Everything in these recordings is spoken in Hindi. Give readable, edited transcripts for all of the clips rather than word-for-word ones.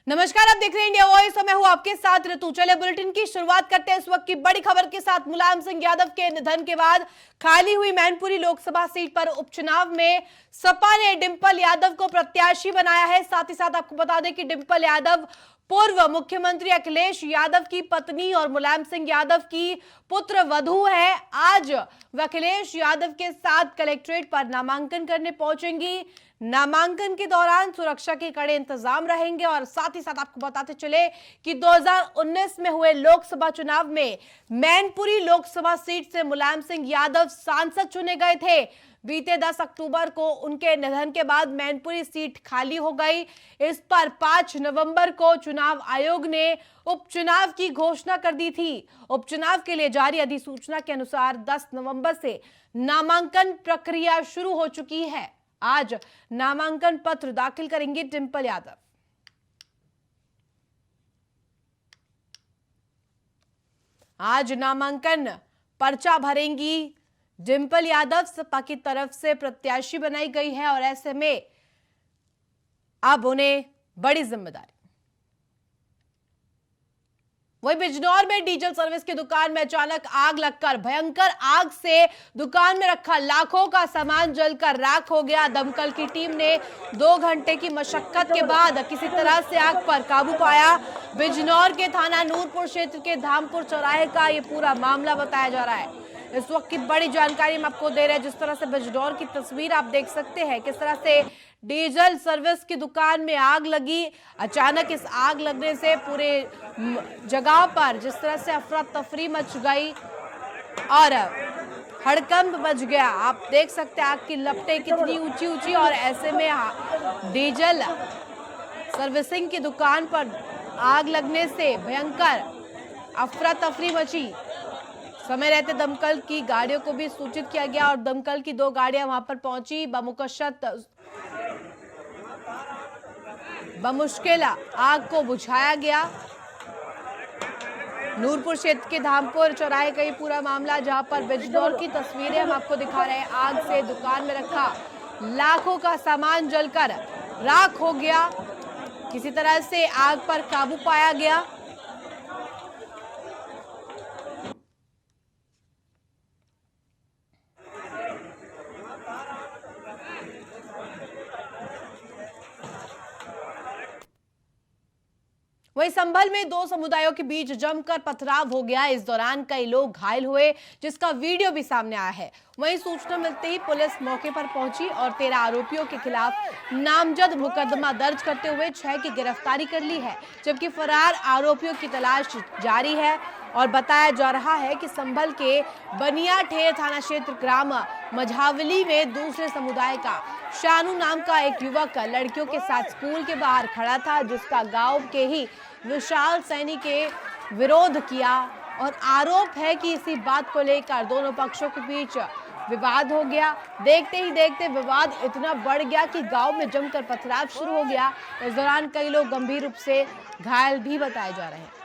नमस्कार, आप देख रहे हैं इंडिया वॉइस और मैं हूं आपके साथ ऋतु। चले बुलेटिन की शुरुआत करते हैं इस वक्त की बड़ी खबर के साथ। मुलायम सिंह यादव के निधन के बाद खाली हुई मैनपुरी लोकसभा सीट पर उपचुनाव में सपा ने डिंपल यादव को प्रत्याशी बनाया है। साथ ही साथ आपको बता दें कि डिंपल यादव पूर्व मुख्यमंत्री अखिलेश यादव की पत्नी और मुलायम सिंह यादव की पुत्र वधू है। आज वह अखिलेश यादव के साथ कलेक्ट्रेट पर नामांकन करने पहुंचेंगी। नामांकन के दौरान सुरक्षा के कड़े इंतजाम रहेंगे और साथ ही साथ आपको बताते चले कि 2019 में हुए लोकसभा चुनाव में मैनपुरी लोकसभा सीट से मुलायम सिंह यादव सांसद चुने गए थे। बीते 10 अक्टूबर को उनके निधन के बाद मैनपुरी सीट खाली हो गई। इस पर 5 नवंबर को चुनाव आयोग ने उपचुनाव की घोषणा कर दी थी। उपचुनाव के लिए जारी अधिसूचना के अनुसार 10 नवंबर से नामांकन प्रक्रिया शुरू हो चुकी है। आज नामांकन पत्र दाखिल करेंगे डिंपल यादव। आज नामांकन पर्चा भरेंगी डिंपल यादव। सपा की तरफ से प्रत्याशी बनाई गई है और ऐसे में अब उन्हें बड़ी जिम्मेदारी। वही बिजनौर में डीजल सर्विस की दुकान में अचानक आग लगकर भयंकर आग से दुकान में रखा लाखों का सामान जलकर राख हो गया। दमकल की टीम ने 2 घंटे की मशक्कत के बाद किसी तरह से आग पर काबू पाया। बिजनौर के थाना नूरपुर क्षेत्र के धामपुर चौराहे का ये पूरा मामला बताया जा रहा है। इस वक्त की बड़ी जानकारी हम आपको दे रहे हैं। जिस तरह से बिजनौर की तस्वीर आप देख सकते हैं, किस तरह से डीजल सर्विस की दुकान में आग लगी। अचानक इस आग लगने से पूरे जगह पर जिस तरह से अफरा तफरी मच गई और हड़कंप मच गया। आप देख सकते हैं आग की लपटें कितनी ऊंची ऊंची और ऐसे में डीजल सर्विसिंग की दुकान पर आग लगने से भयंकर अफरा तफरी मची। समय रहते दमकल की गाड़ियों को भी सूचित किया गया और दमकल की 2 गाड़ियां वहां पर पहुंची। बमुश्किल आग को बुझाया गया। नूरपुर क्षेत्र के धामपुर चौराहे का ये पूरा मामला, जहां पर बिजनौर की तस्वीरें हम आपको दिखा रहे हैं। आग से दुकान में रखा लाखों का सामान जलकर राख हो गया। किसी तरह से आग पर काबू पाया गया। वहीं संभल में 2 समुदायों के बीच जमकर पथराव हो गया। इस दौरान कई लोग घायल हुए, जिसका वीडियो भी सामने आया है। वहीं सूचना मिलते ही पुलिस मौके पर पहुंची और 13 आरोपियों के खिलाफ नामजद मुकदमा दर्ज करते हुए 6 की गिरफ्तारी कर ली है, जबकि फरार आरोपियों की तलाश जारी है। और बताया जा रहा है कि संभल के बनियाठेर थाना क्षेत्र ग्राम मझावली में दूसरे समुदाय का शानू नाम का एक युवक लड़कियों के साथ स्कूल के बाहर खड़ा था, जिसका गांव के ही विशाल सैनी के विरोध किया। और आरोप है कि इसी बात को लेकर दोनों पक्षों के बीच विवाद हो गया। देखते ही देखते विवाद इतना बढ़ गया कि गांव में जमकर पथराव शुरू हो गया। इस दौरान कई लोग गंभीर रूप से घायल भी बताए जा रहे हैं।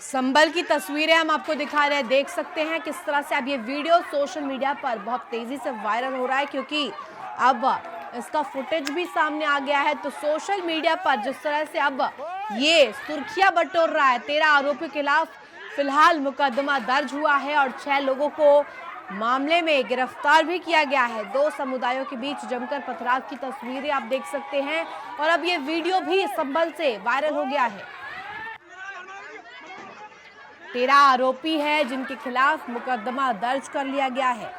संभल की तस्वीरें हम आपको दिखा रहे हैं। देख सकते हैं किस तरह से अब ये वीडियो सोशल मीडिया पर बहुत तेजी से वायरल हो रहा है, क्योंकि अब इसका फुटेज भी सामने आ गया है। तो सोशल मीडिया पर जिस तरह से अब ये सुर्खियां बटोर रहा है, 13 आरोपियों के खिलाफ फिलहाल मुकदमा दर्ज हुआ है और 6 लोगों को मामले में गिरफ्तार भी किया गया है। 2 समुदायों के बीच जमकर पथराव की तस्वीरें आप देख सकते हैं और अब ये वीडियो भी संभल से वायरल हो गया है। 13 आरोपी हैं जिनके खिलाफ मुकदमा दर्ज कर लिया गया है।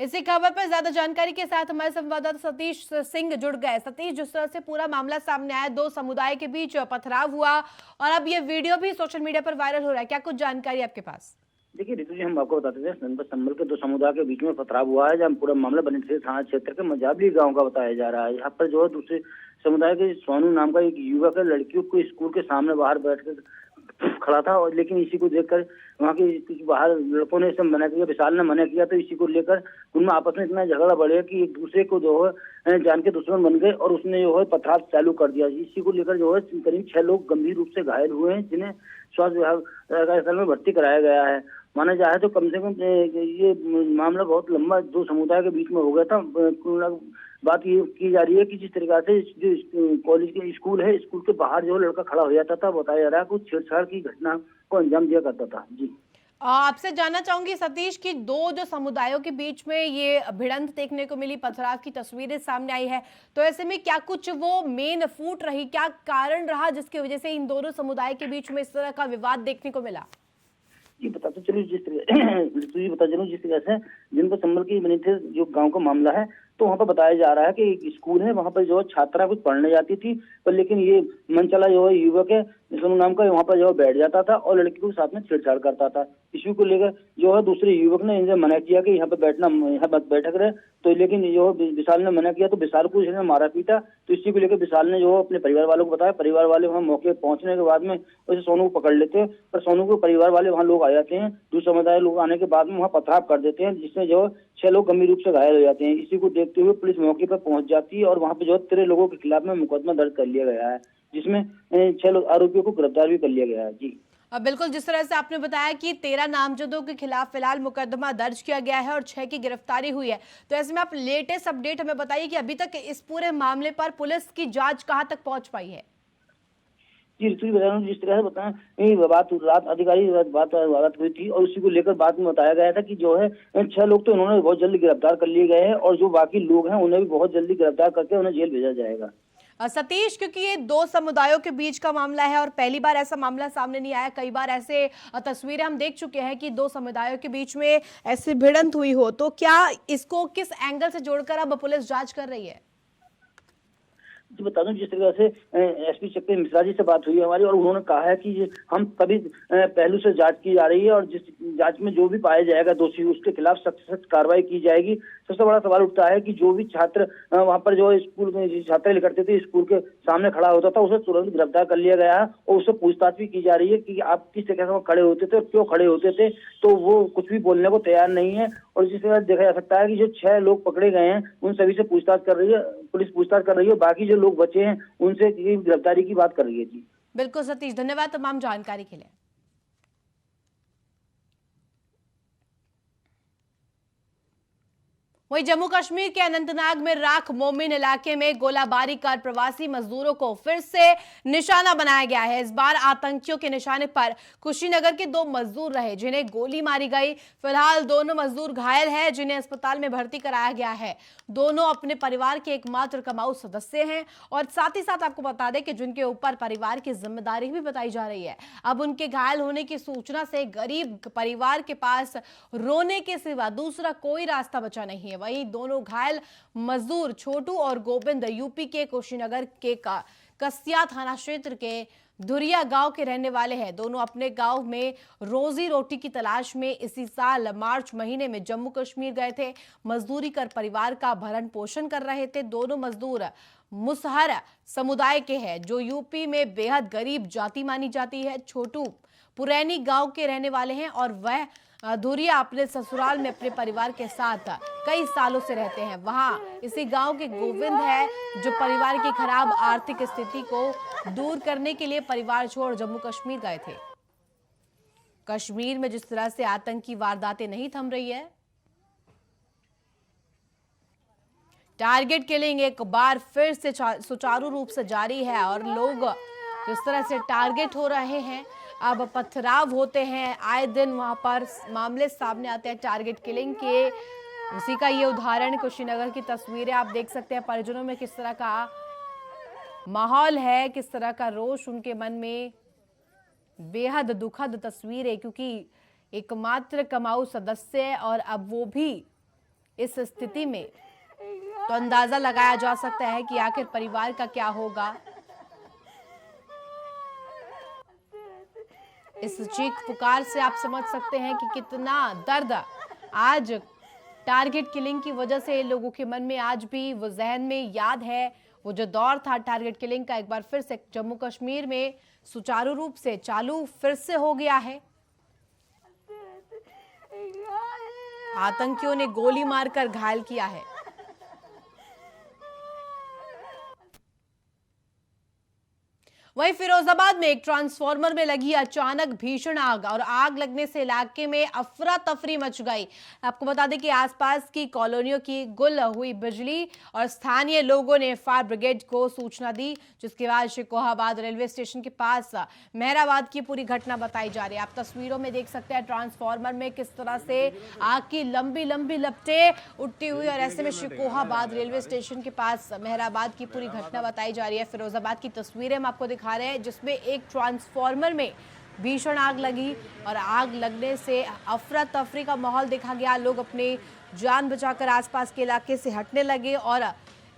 इसी खबर पर ज्यादा जानकारी के साथ हमारे संवाददाता सतीश सिंह जुड़ गए। सतीश, जिस तरह से पूरा मामला सामने आया, 2 समुदाय के बीच पथराव हुआ और अब ये वीडियो भी सोशल मीडिया पर वायरल हो रहा है, क्या कुछ जानकारी आपके पास? देखिए ऋतु जी, हम आपको बताते थे संभल के 2 समुदाय के बीच में पथराव हुआ है, जहाँ पूरा मामला बनियाठेर थाना क्षेत्र के मझावली गांव का बताया जा रहा है। यहाँ पर जो है दूसरे समुदाय के सोनू नाम का एक युवक है, लड़कियों को स्कूल के सामने बाहर बैठ कर खड़ा था, और लेकिन इसी को देखकर वहाँ के कुछ बाहर लड़कों ने इसे मना किया, विशाल ने मना किया, तो इसी को लेकर उनमें आपस में इतना झगड़ा बढ़ गया कि एक दूसरे को जो है जान के दुश्मन बन गए और उसने जो है पथराव चालू कर दिया। इसी को लेकर जो है करीब 6 लोग गंभीर रूप से घायल हुए हैं, जिन्हें स्वास्थ्य विभाग अस्पताल में भर्ती कराया गया है। माना जाए तो कम से कम ये मामला बहुत लंबा दो समुदाय के बीच में हो गया था। बात ये की जा रही है कि जिस तरीका से जो कॉलेज के स्कूल है, स्कूल के बाहर जो लड़का खड़ा हो जाता था, बताया जा रहा है कुछ छेड़छाड़ की घटना को अंजाम दिया करता था। जी, आपसे जानना चाहूंगी सतीश कि दो जो समुदायों के बीच में ये भिड़ंत देखने को मिली, पथराव की तस्वीरें सामने आई है, तो ऐसे में क्या कुछ वो मेन फूट रही, क्या कारण रहा जिसकी वजह से इन दोनों समुदाय के बीच में इस तरह का विवाद देखने को मिला? ये बताते चलो जिस तरह से जिनको संबल की बनी थे जो गांव का मामला है, तो वहाँ पर बताया जा रहा है कि एक स्कूल है, वहाँ पर जो छात्रा कुछ पढ़ने जाती थी, पर लेकिन ये मनचला जो है युवक है सोनू नाम का, वहाँ पर जो बैठ जाता था और लड़की को साथ में छेड़छाड़ करता था। इसी को लेकर जो है दूसरे युवक ने इनसे मना किया कि यहाँ पे बैठना, यहाँ मत बैठक रहे, तो लेकिन जो विशाल ने मना किया तो विशाल को इसने मारा पीटा। तो इसी को लेकर विशाल ने जो अपने परिवार वालों को बताया, परिवार वाले वहाँ मौके पहुंचने के बाद में उसे सोनू को पकड़ लेते हैं, पर सोनू को परिवार वाले वहाँ लोग आ जाते हैं, दूसरे समुदाय लोग आने के बाद में वहाँ पथराव कर देते हैं, जिसमें जो 6 लोग गंभीर रूप से घायल हो जाते हैं। इसी को देखते हुए पुलिस मौके पर पहुंच जाती है और वहाँ पे जो 13 लोगों के खिलाफ में मुकदमा दर्ज कर लिया गया है, जिसमें 6 आरोपियों को गिरफ्तार भी कर लिया गया है। जी बिल्कुल, जिस तरह से आपने बताया कि 13 नामजदों के खिलाफ फिलहाल मुकदमा दर्ज किया गया है और 6 की गिरफ्तारी हुई है, तो ऐसे में आप लेटेस्ट अपडेट हमें बताइए कि अभी तक इस पूरे मामले पर पुलिस की जांच कहां तक पहुंच पाई है? जी ऋतु बता रहा हूँ, जिस तरह से बताएं बात रात अधिकारी बात हुई थी और उसी को लेकर बाद में बताया गया था कि जो है 6 लोग तो उन्होंने बहुत जल्दी गिरफ्तार कर लिए गए हैं और जो बाकी लोग हैं उन्हें भी बहुत जल्दी गिरफ्तार करके उन्हें जेल भेजा जाएगा। सतीश, क्योंकि ये दो समुदायों के बीच का मामला है और पहली बार ऐसा मामला सामने नहीं आया, कई बार ऐसे तस्वीरें हम देख चुके हैं कि दो समुदायों के बीच में ऐसी भिड़ंत हुई हो, तो क्या इसको किस एंगल से जोड़कर अब पुलिस जांच कर रही है? जी बता दूं, जिस तरह से एसपी चक्र मिश्रा जी से बात हुई है हमारी और उन्होंने कहा है कि हम सभी पहलू से जांच की जा रही है और जिस जांच में जो भी पाया जाएगा दोषी उसके खिलाफ सख्त सख्त कार्रवाई की जाएगी। सबसे बड़ा सवाल उठता है कि जो भी छात्र वहां पर जो स्कूल में छात्र करते थे, स्कूल के सामने खड़ा होता था, उसे तुरंत गिरफ्तार कर लिया गया है और उससे पूछताछ भी की जा रही है कि आप किस तरह से खड़े होते थे और क्यों खड़े होते थे, तो वो कुछ भी बोलने को तैयार नहीं है। और जिस तरह देखा जा सकता है कि जो 6 लोग पकड़े गए हैं उन सभी से पूछताछ कर रही है, पुलिस पूछताछ कर रही है, बाकी जो लोग बचे हैं उनसे गिरफ्तारी की बात कर रही है। जी बिल्कुल सतीश, धन्यवाद तमाम जानकारी के लिए। वहीं जम्मू कश्मीर के अनंतनाग में राख मोमिन इलाके में गोलाबारी कर प्रवासी मजदूरों को फिर से निशाना बनाया गया है। इस बार आतंकियों के निशाने पर कुशीनगर के 2 मजदूर रहे जिन्हें गोली मारी गई। फिलहाल दोनों मजदूर घायल हैं, जिन्हें अस्पताल में भर्ती कराया गया है। दोनों अपने परिवार के एकमात्र कमाऊ सदस्य हैं और साथ ही साथ आपको बता दें कि जिनके ऊपर परिवार की जिम्मेदारी भी बताई जा रही है। अब उनके घायल होने की सूचना से गरीब परिवार के पास रोने के सिवा दूसरा कोई रास्ता बचा नहीं है। वहीं दोनों घायल मजदूर छोटू और गोविंद यूपी के कुशीनगर के कसिया थाना क्षेत्र के धुरिया गांव के रहने वाले हैं। दोनों अपने गांव में रोजी रोटी की तलाश में इसी साल मार्च महीने में जम्मू कश्मीर गए थे। मजदूरी कर परिवार का भरण पोषण कर रहे थे। दोनों मजदूर मुसहर समुदाय के हैं, जो यूपी में बेहद गरीब जाति मानी जाती है। छोटू पुरैनी गांव के रहने वाले हैं और वह धुरिया अपने ससुराल में अपने परिवार के साथ कई सालों से रहते हैं। वहां इसी गांव के गोविंद है, जो परिवार की खराब आर्थिक स्थिति को दूर करने के लिए परिवार छोड़ जम्मू कश्मीर गए थे। कश्मीर में जिस तरह से आतंकी वारदातें नहीं थम रही है, टारगेट किलिंग एक बार फिर से सुचारू रूप से जारी है और लोग जिस तरह से टारगेट हो रहे हैं, अब पथराव होते हैं, आए दिन वहां पर मामले सामने आते हैं टारगेट किलिंग के। उसी का ये उदाहरण कुशीनगर की तस्वीरें आप देख सकते हैं। परिजनों में किस तरह का माहौल है, किस तरह का रोष उनके मन में, बेहद दुखद तस्वीर है, क्योंकि एकमात्र कमाऊ सदस्य और अब वो भी इस स्थिति में, तो अंदाजा लगाया जा सकता है कि आखिर परिवार का क्या होगा। इस चीख पुकार से आप समझ सकते हैं कि कितना दर्द आज टारगेट किलिंग की वजह से लोगों के मन में आज भी वो जहन में याद है, वो जो दौर था टारगेट किलिंग का एक बार फिर से जम्मू कश्मीर में सुचारू रूप से चालू फिर से हो गया है। आतंकियों ने गोली मारकर घायल किया है। वहीं फिरोजाबाद में एक ट्रांसफार्मर में लगी अचानक भीषण आग और आग लगने से इलाके में अफरा तफरी मच गई। आपको बता दें कि आसपास की कॉलोनियों की गुल हुई बिजली और स्थानीय लोगों ने फायर ब्रिगेड को सूचना दी, जिसके बाद शिकोहाबाद रेलवे स्टेशन के पास मेहराबाद की पूरी घटना बताई जा रही है। आप तस्वीरों में देख सकते हैं ट्रांसफार्मर में किस तरह से आग की लंबी लंबी लपटें उठती हुई, और ऐसे में शिकोहाबाद रेलवे स्टेशन के पास मेहराबाद की पूरी घटना बताई जा रही है। फिरोजाबाद की तस्वीरें हम आपको दिखा रहे हैं, जिसमें एक ट्रांसफार्मर में भीषण आग लगी और आग लगने से अफरा तफरी का माहौल देखा गया। लोग अपनी जान बचाकर आसपास के इलाके से हटने लगे और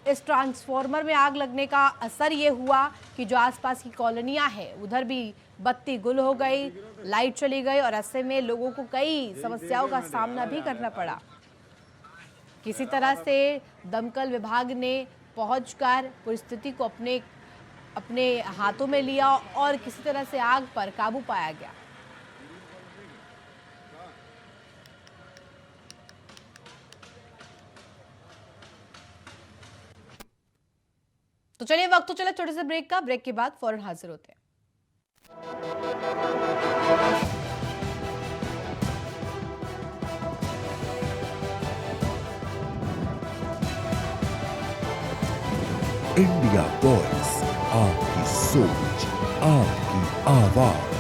इस ट्रांसफार्मर में आग लगने का असर ये हुआ कि जो आसपास की कॉलोनियां हैं उधर भी बत्ती गुल हो गई, लाइट चली गई और ऐसे में लोगों को कई समस्याओं का सामना भी करना पड़ा। किसी तरह से दमकल विभाग ने पहुंचकर परिस्थिति को अपने हाथों में लिया और किसी तरह से आग पर काबू पाया गया। तो चलिए वक्त तो चले छोटे से ब्रेक का, ब्रेक के बाद फौरन हाजिर होते हैं। इंडिया वॉइस, आपकी सोच, आपकी आवाज।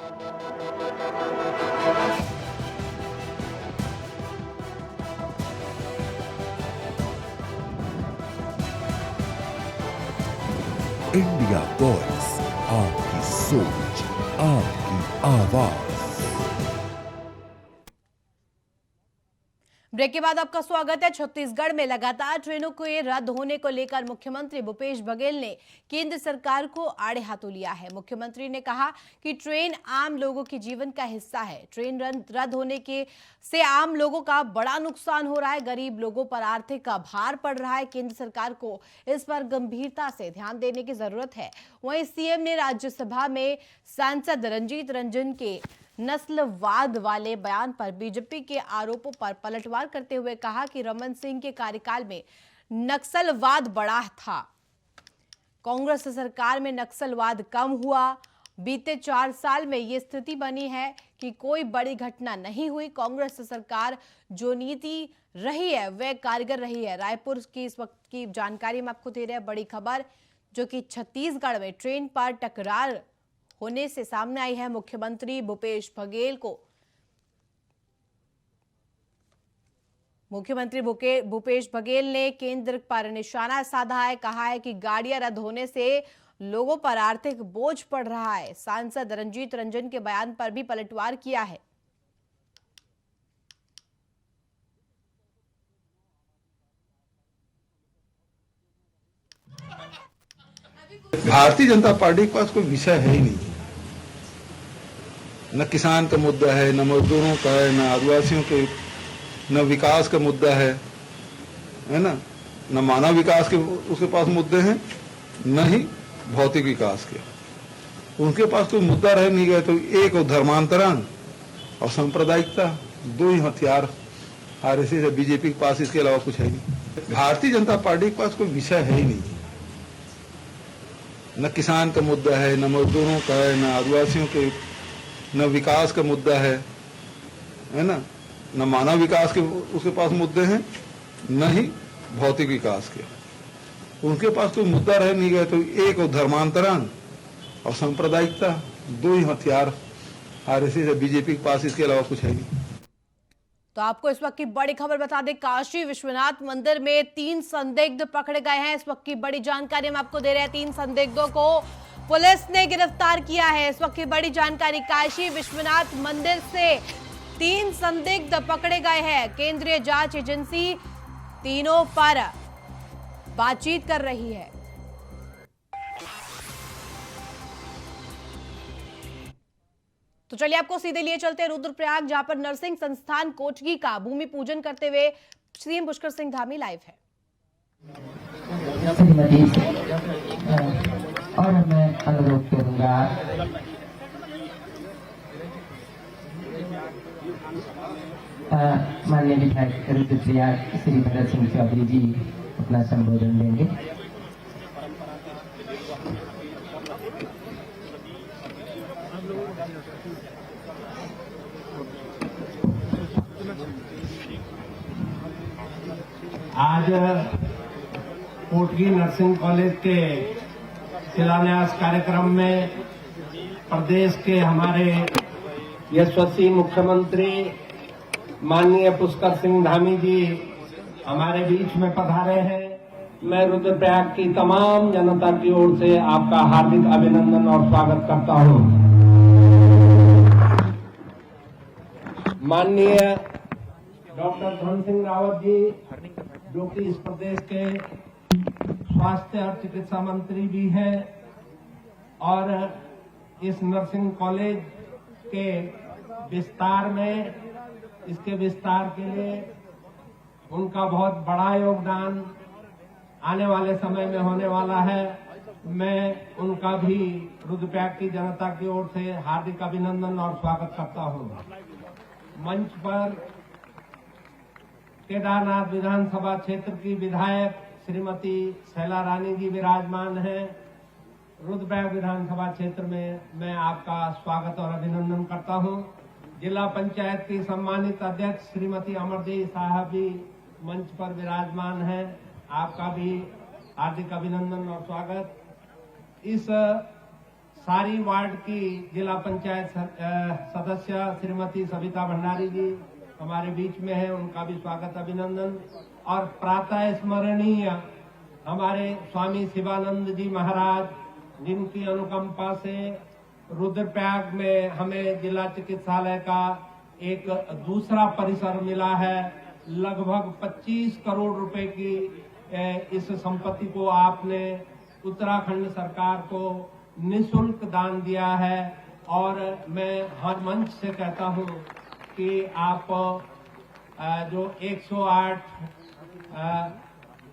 इंडिया वॉइस, आपकी सोच, आपकी आवाज। ब्रेक के बाद आपका स्वागत है। छत्तीसगढ़ में लगातार ट्रेनों के रद्द होने को लेकर मुख्यमंत्री भूपेश बघेल ने केंद्र सरकार को आड़े हाथों लिया है। मुख्यमंत्री ने कहा कि ट्रेन आम लोगों के जीवन का हिस्सा है। ट्रेन रद्द होने से आम लोगों का बड़ा नुकसान हो रहा है, गरीब लोगों पर आर्थिक का भार पड़ रहा है। केंद्र सरकार को इस पर गंभीरता से ध्यान देने की जरूरत है। वहीं सीएम ने राज्यसभा में सांसद रंजीत रंजन के नस्लवाद वाले बयान पर बीजेपी के आरोपों पर पलटवार करते हुए कहा कि रमन सिंह के कार्यकाल में नक्सलवाद बढ़ा था, कांग्रेस सरकार में नक्सलवाद कम हुआ। बीते 4 साल में ये स्थिति बनी है कि कोई बड़ी घटना नहीं हुई। कांग्रेस सरकार जो नीति रही है वह कारगर रही है। रायपुर की इस वक्त की जानकारी में आपको दे रहे हैं बड़ी खबर, जो कि छत्तीसगढ़ में ट्रेन पर टकरार होने से सामने आई है। मुख्यमंत्री भूपेश बघेल ने केंद्र पर निशाना साधा है। कहा है कि गाड़ियां रद्द होने से लोगों पर आर्थिक बोझ पड़ रहा है। सांसद रंजीत रंजन के बयान पर भी पलटवार किया है। भारतीय जनता पार्टी के पास कोई विषय है ही नहीं। न किसान का मुद्दा है, न मजदूरों का है, न आदिवासियों के, न विकास का मुद्दा है ना, न मानव विकास के उसके पास मुद्दे हैं, न ही भौतिक विकास के। उनके पास कोई मुद्दा रह नहीं गया तो एक और धर्मांतरण और सांप्रदायिकता, 2 ही हथियार आरएसएस या बीजेपी के पास, इसके अलावा कुछ है नहीं। भारतीय जनता पार्टी के पास कोई विषय है ही नहीं। न किसान का मुद्दा है, न मजदूरों का है, न आदिवासियों के, न विकास का मुद्दा है ना, न मानव विकास के उसके पास मुद्दे हैं, न ही भौतिक विकास के। उनके पास कोई मुद्दा रह नहीं गया तो एक और धर्मांतरण और सांप्रदायिकता, 2 ही हथियार आरएसएस या बीजेपी के पास, इसके अलावा कुछ है नहीं। तो आपको इस वक्त की बड़ी खबर बता दें, काशी विश्वनाथ मंदिर में 3 संदिग्ध पकड़े गए हैं। इस वक्त की बड़ी जानकारी हम आपको दे रहे हैं। 3 संदिग्धों को पुलिस ने गिरफ्तार किया है। इस वक्त की बड़ी जानकारी, काशी विश्वनाथ मंदिर से 3 संदिग्ध पकड़े गए हैं। केंद्रीय जांच एजेंसी तीनों पर बातचीत कर रही है। तो चलिए आपको सीधे लिए चलते हैं रुद्रप्रयाग, जहां पर नर्सिंग संस्थान कोटगी का भूमि पूजन करते हुए सीएम पुष्कर सिंह धामी लाइव है। और मैं अनुरोध करूंगा माननीय विधायक रुद्रप्रयाग श्री भरत सिंह चौधरी जी अपना संबोधन देंगे। आज कोटगी नर्सिंग कॉलेज के शिलान्यास कार्यक्रम में प्रदेश के हमारे यशस्वी मुख्यमंत्री माननीय पुष्कर सिंह धामी जी हमारे बीच में पधारे हैं। मैं रुद्रप्रयाग की तमाम जनता की ओर से आपका हार्दिक अभिनंदन और स्वागत करता हूं। माननीय डॉक्टर धन सिंह रावत जी, जो कि इस प्रदेश के स्वास्थ्य और चिकित्सा मंत्री भी हैं, और इस नर्सिंग कॉलेज के विस्तार में, इसके विस्तार के लिए उनका बहुत बड़ा योगदान आने वाले समय में होने वाला है। मैं उनका भी रुद्रप्रयाग की जनता की ओर से हार्दिक अभिनंदन और स्वागत करता हूं। मंच पर केदारनाथ विधानसभा क्षेत्र की विधायक श्रीमती शैला रानी जी विराजमान हैं। रुद्रप्रयाग विधानसभा क्षेत्र में मैं आपका स्वागत और अभिनंदन करता हूं। जिला पंचायत की सम्मानित अध्यक्ष श्रीमती अमरदेवी साहब भी मंच पर विराजमान हैं। आपका भी हार्दिक अभिनंदन और स्वागत। इस सारी वार्ड की जिला पंचायत सदस्य श्रीमती सविता भंडारी जी हमारे बीच में है, उनका भी स्वागत अभिनंदन। और प्रातः स्मरणीय हमारे स्वामी शिवानंद जी महाराज, जिनकी अनुकंपा से रुद्रप्रयाग में हमें जिला चिकित्सालय का एक दूसरा परिसर मिला है। लगभग 25 करोड़ रुपए की इस संपत्ति को आपने उत्तराखंड सरकार को निःशुल्क दान दिया है। और मैं हर मंच से कहता हूं कि आप जो 108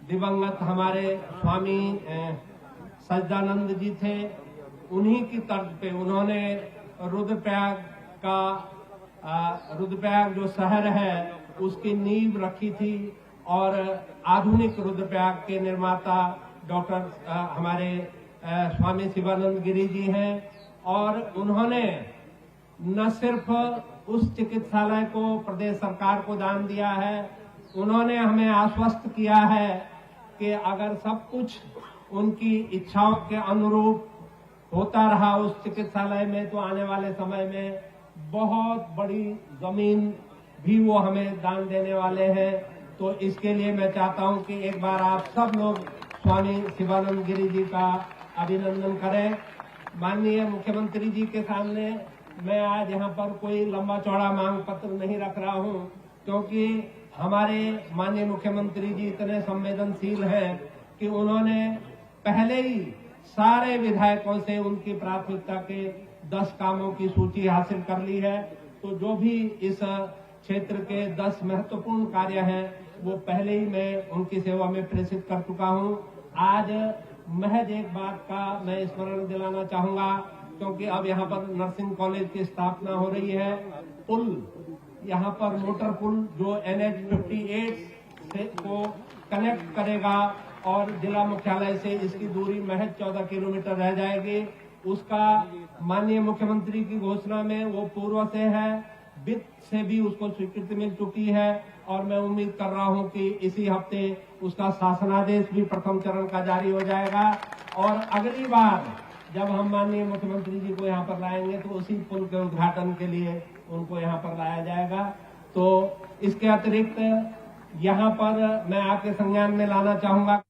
दिवंगत हमारे स्वामी सच्चिदानंद जी थे, उन्हीं की तर्ज पे उन्होंने रुद्रप्रयाग जो शहर है उसकी नींव रखी थी। और आधुनिक रुद्रप्रयाग के निर्माता डॉक्टर हमारे स्वामी शिवानंद गिरी जी हैं। और उन्होंने न सिर्फ उस चिकित्सालय को प्रदेश सरकार को दान दिया है, उन्होंने हमें आश्वस्त किया है कि अगर सब कुछ उनकी इच्छाओं के अनुरूप होता रहा उस चिकित्सालय में, तो आने वाले समय में बहुत बड़ी जमीन भी वो हमें दान देने वाले हैं। तो इसके लिए मैं चाहता हूं कि एक बार आप सब लोग स्वामी शिवानंद गिरी जी का अभिनंदन करें। माननीय मुख्यमंत्री जी के सामने मैं आज यहाँ पर कोई लंबा चौड़ा मांग पत्र नहीं रख रहा हूँ, क्योंकि हमारे माननीय मुख्यमंत्री जी इतने संवेदनशील हैं कि उन्होंने पहले ही सारे विधायकों से उनकी प्राथमिकता के 10 कामों की सूची हासिल कर ली है। तो जो भी इस क्षेत्र के 10 महत्वपूर्ण कार्य हैं वो पहले ही मैं उनकी सेवा में प्रेषित कर चुका हूं। आज महज एक बात का मैं स्मरण दिलाना चाहूंगा, क्योंकि अब यहाँ पर नर्सिंग कॉलेज की स्थापना हो रही है। पुल, यहाँ पर मोटर पुल जो NH 58 से को कनेक्ट करेगा और जिला मुख्यालय से इसकी दूरी महज 14 किलोमीटर रह जाएगी। उसका माननीय मुख्यमंत्री की घोषणा में वो पूर्व से है, वित्त से भी उसको स्वीकृति मिल चुकी है। और मैं उम्मीद कर रहा हूं कि इसी हफ्ते उसका शासनादेश भी प्रथम चरण का जारी हो जाएगा। और अगली बार जब हम माननीय मुख्यमंत्री जी को यहाँ पर लाएंगे तो उसी पुल के उद्घाटन के लिए उनको यहाँ पर लाया जाएगा। तो इसके अतिरिक्त यहाँ पर मैं आपके संज्ञान में लाना चाहूंगा।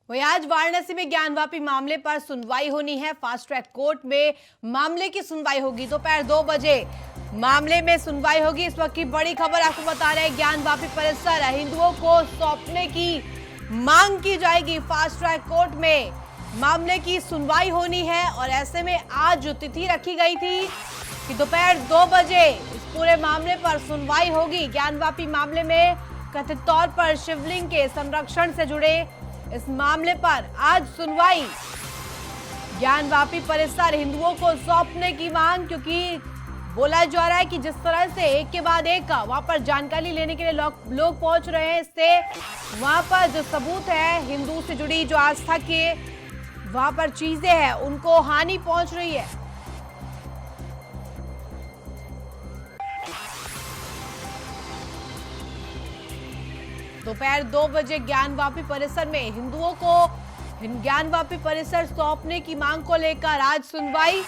वही आज वाराणसी में ज्ञानवापी मामले पर सुनवाई होनी है। फास्ट ट्रैक कोर्ट में मामले की सुनवाई होगी। दोपहर 2 बजे मामले में सुनवाई होगी। इस वक्त की बड़ी खबर आपको बता रहे हैं, ज्ञानवापी परिसर हिंदुओं को सौंपने की मांग की जाएगी। फास्ट ट्रैक कोर्ट में मामले की सुनवाई होनी है और ऐसे में आज जो तिथि रखी गई थी कि दोपहर 2 बजे इस पूरे मामले पर सुनवाई होगी। ज्ञानवापी मामले में कथित तौर पर शिवलिंग के संरक्षण से जुड़े इस मामले पर आज सुनवाई। ज्ञानवापी परिसर हिंदुओं को सौंपने की मांग, क्योंकि बोला जा रहा है कि जिस तरह से एक के बाद एक वहां पर जानकारी लेने के लिए लोग पहुंच रहे हैं, इससे वहां पर जो सबूत है हिंदू से जुड़ी जो आस्था के वहां पर चीजें हैं उनको हानि पहुंच रही है। दोपहर 2 बजे ज्ञानवापी परिसर में हिंदुओं को ज्ञानवापी परिसर सौंपने की मांग को लेकर आज सुनवाई।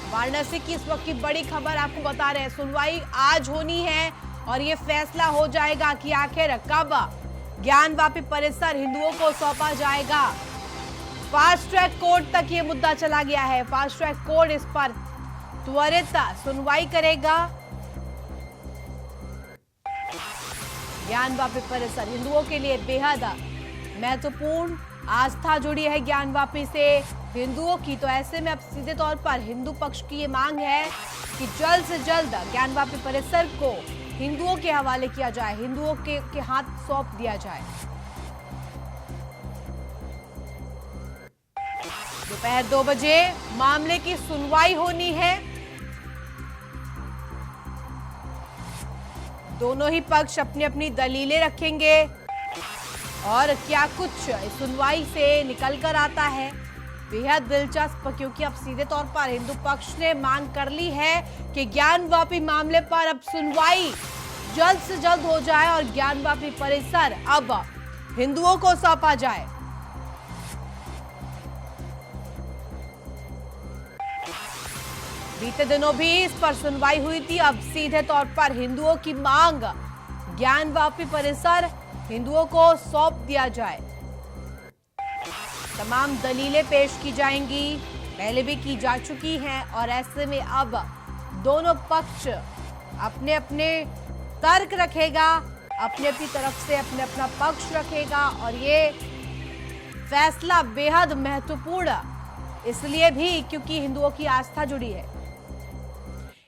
वाराणसी की इस वक्त की बड़ी खबर आपको बता रहे हैं, सुनवाई आज होनी है और ये फैसला हो जाएगा कि आखिर कब ज्ञानवापी परिसर हिंदुओं को सौंपा जाएगा। फास्ट ट्रैक कोर्ट तक ये मुद्दा चला गया है। फास्ट ट्रैक कोर्ट इस पर त्वरित सुनवाई करेगा। ज्ञानवापी परिसर हिंदुओं के लिए बेहद महत्वपूर्ण आस्था जुड़ी है ज्ञानवापी से हिंदुओं की। तो ऐसे में अब सीधे तौर पर हिंदू पक्ष की ये मांग है कि जल्द से जल्द ज्ञानवापी परिसर को हिंदुओं के हवाले किया जाए, हिंदुओं के हाथ सौंप दिया जाए। दोपहर 2 बजे मामले की सुनवाई होनी है। दोनों ही पक्ष अपनी अपनी दलीलें रखेंगे और क्या कुछ इस सुनवाई से निकल कर आता है बेहद दिलचस्प, क्योंकि अब सीधे तौर पर हिंदू पक्ष ने मांग कर ली है कि ज्ञानवापी मामले पर अब सुनवाई जल्द से जल्द हो जाए और ज्ञानवापी परिसर अब हिंदुओं को सौंपा जाए। बीते दिनों भी इस पर सुनवाई हुई थी। अब सीधे तौर पर हिंदुओं की मांग, ज्ञानवापी परिसर हिंदुओं को सौंप दिया जाए। तमाम दलीलें पेश की जाएंगी, पहले भी की जा चुकी हैं और ऐसे में अब दोनों पक्ष अपने अपने तर्क रखेगा, अपनी अपनी तरफ से अपने अपना पक्ष रखेगा और ये फैसला बेहद महत्वपूर्ण इसलिए भी क्योंकि हिंदुओं की आस्था जुड़ी है।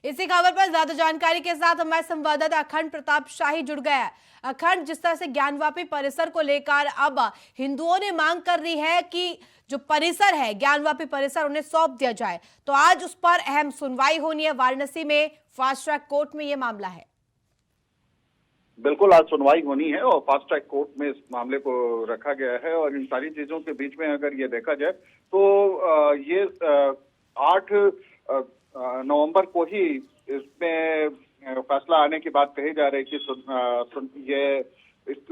इसी खबर पर ज्यादा जानकारी के साथ हमारे संवाददाता अखंड प्रताप शाही जुड़ गया है। अखंड, जिस तरह से ज्ञानवापी परिसर को लेकर अब हिंदुओं ने मांग कर रही है कि जो परिसर है ज्ञानवापी परिसर उन्हें सौंप दिया जाए, तो आज उस पर अहम सुनवाई होनी है। वाराणसी में फास्ट ट्रैक कोर्ट में यह मामला है। बिल्कुल, आज सुनवाई होनी है और फास्ट ट्रैक कोर्ट में इस मामले को रखा गया है। और इन सारी चीजों के बीच में अगर ये देखा जाए तो ये 8 नवंबर को ही इसमें फैसला आने की बात कही जा रही थी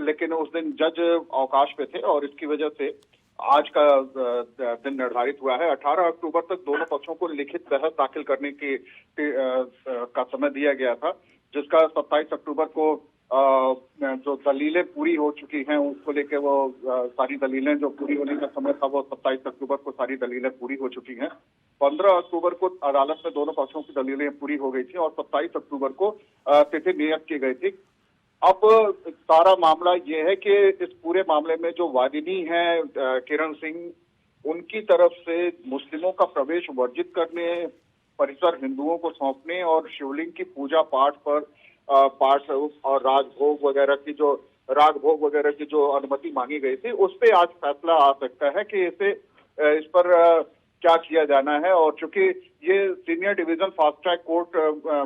लेकिन उस दिन जज अवकाश पे थे और इसकी वजह से आज का दिन निर्धारित हुआ है। 18 अक्टूबर तक दोनों पक्षों को लिखित बहस दाखिल करने का समय दिया गया था, जिसका 27 अक्टूबर को जो दलीलें पूरी हो चुकी हैं उसको लेके वो सारी दलीलें जो पूरी होने का समय था वो 27 अक्टूबर को सारी दलीलें पूरी हो चुकी हैं। 15 अक्टूबर को अदालत में दोनों पक्षों की दलीलें पूरी हो गई थी और 27 अक्टूबर को तिथि नियत की गई थी। अब सारा मामला ये है कि इस पूरे मामले में जो वादिनी है किरण सिंह, उनकी तरफ से मुस्लिमों का प्रवेश वर्जित करने, परिसर हिंदुओं को सौंपने और शिवलिंग की पूजा पाठ पर पाठ और राजभोग वगैरह की जो अनुमति मांगी गई थी, उस पे आज फैसला आ सकता है कि इस पर क्या किया जाना है। और चूंकि ये senior division fast track court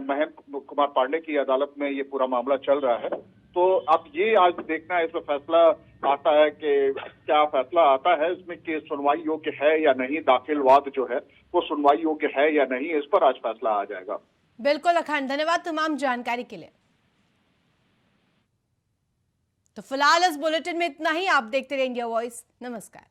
Mahendra Kumar Pandey की अदालत में ये पूरा मामला चल रहा है, तो अब ये आज देखना है इसमें फैसला आता है कि क्या फैसला आता है इसमें कि सुनवाई योग्य है या नहीं, दाखिल वाद जो है वो सुनवाई योग्य है या नहीं, इस पर आज फैसला आ जाएगा। बिल्कुल अखंड, धन्यवाद तमाम जानकारी के लिए। तो फिलहाल इस बुलेटिन में इतना ही। आप देखते रहिए इंडिया वॉइस। नमस्कार।